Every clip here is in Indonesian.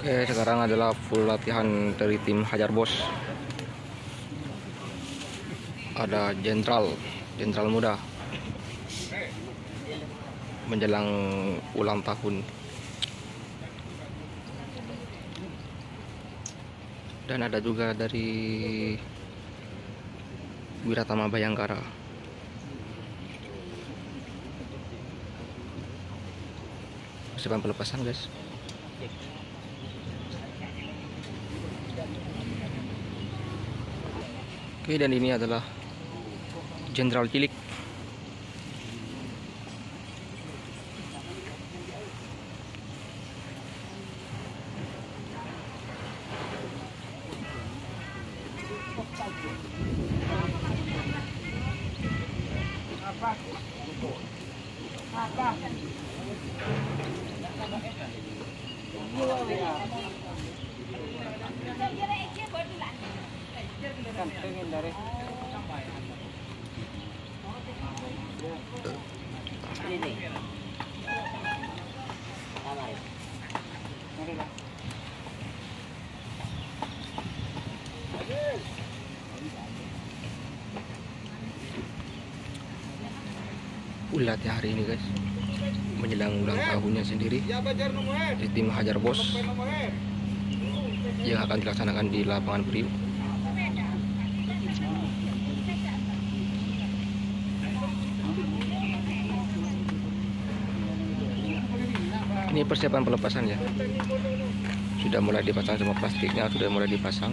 Oke, sekarang adalah full latihan dari tim Hajar Bos. Ada jenderal muda menjelang ulang tahun. Dan ada juga dari Wiratama Bayangkara. Persiapan pelepasan, guys. Oke, dan ini adalah Jenderal Cilik. Ulatnya hari ini, guys, menjelang ulang tahunnya sendiri di tim Hajar Bos yang akan dilaksanakan di lapangan Priuk. Ini persiapan pelepasan ya. Sudah mulai dipasang semua plastiknya, sudah mulai dipasang.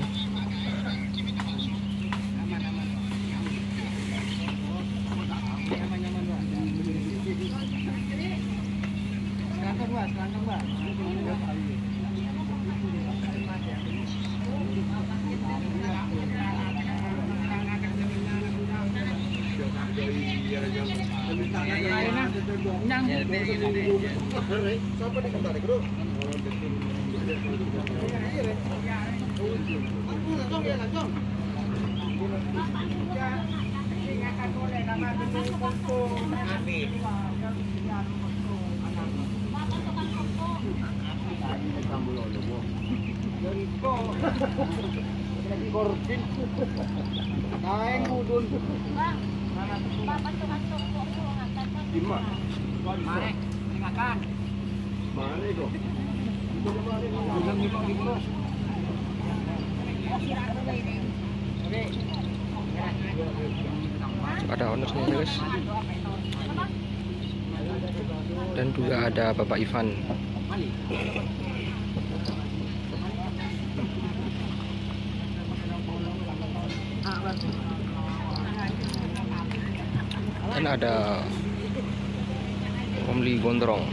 Ada ownernya, guys, dan juga ada Bapak Ivan. Dan ada Romli Gondrong.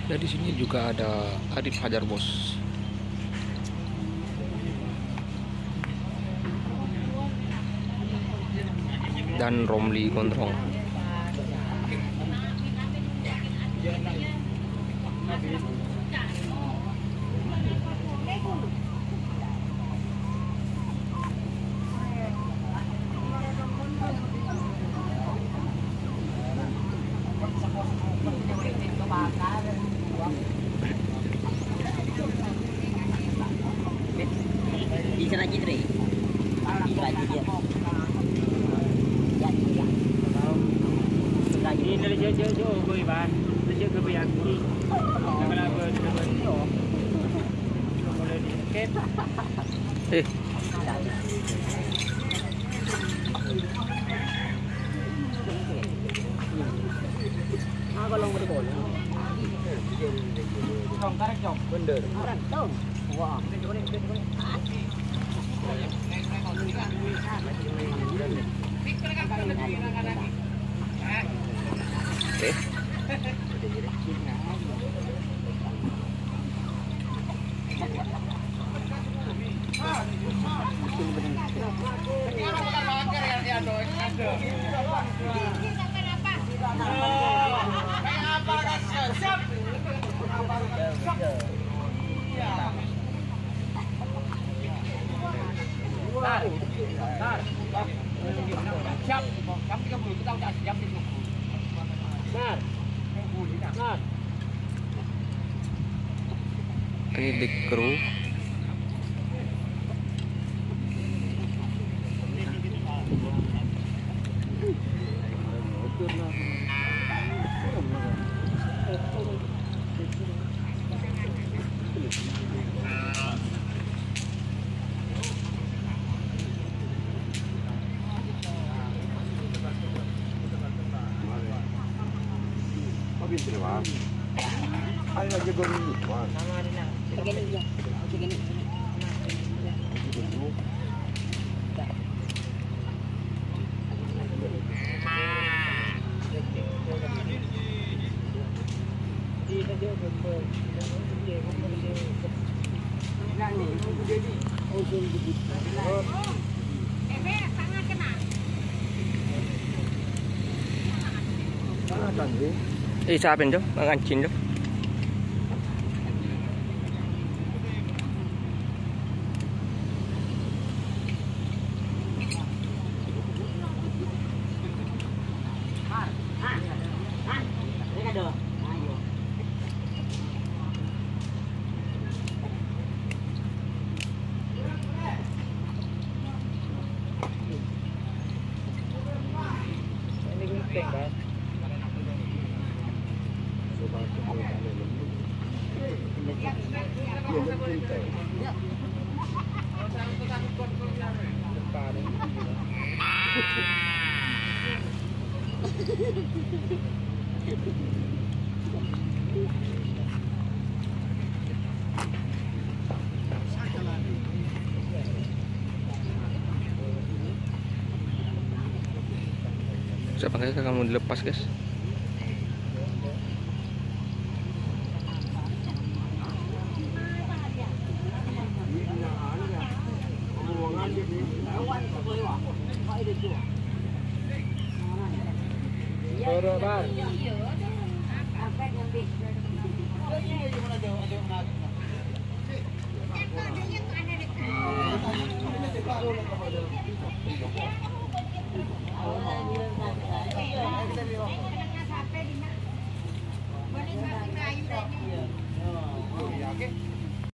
Dan di sini juga ada Adip Hajar Bos. Dan Romli Gondrong. Bisa lagi Dre. Lagi dia. Lagi dari jauh-jauh gue ban. Dari ke biang ni. Kalau ber boleh diket. Kalau mau diboleh. Cong tarik cong. Bener. Wah. Oke. Siap, kami kan belum tahu siap itu. Benar. Benar. Ini di kru. Ay, nagyagon dulu, Mas. Nama Rina. Begini ya. Begini. Isapin jo, mangancin jo. Ini gunting kan. Siapa kamu dilepas, guys?